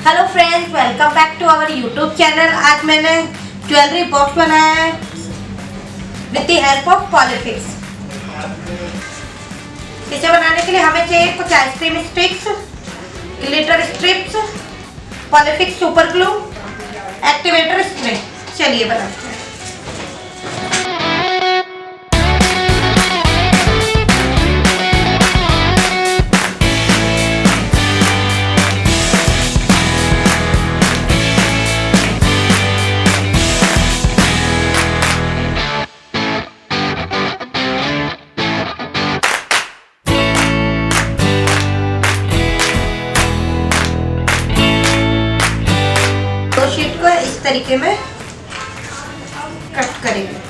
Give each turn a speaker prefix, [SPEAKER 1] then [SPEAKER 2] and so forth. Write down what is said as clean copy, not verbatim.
[SPEAKER 1] Hello friends, welcome back to our YouTube channel. आज मैंने jewellery box बनाया है with the help of Polyfix. इसे बनाने के लिए हमें चाहिए कुछ ice cream sticks, glitter strips, Polyfix super glue, activator spray. चलिए बनाते हैं। शीट को इस तरीके में कट करेंगे।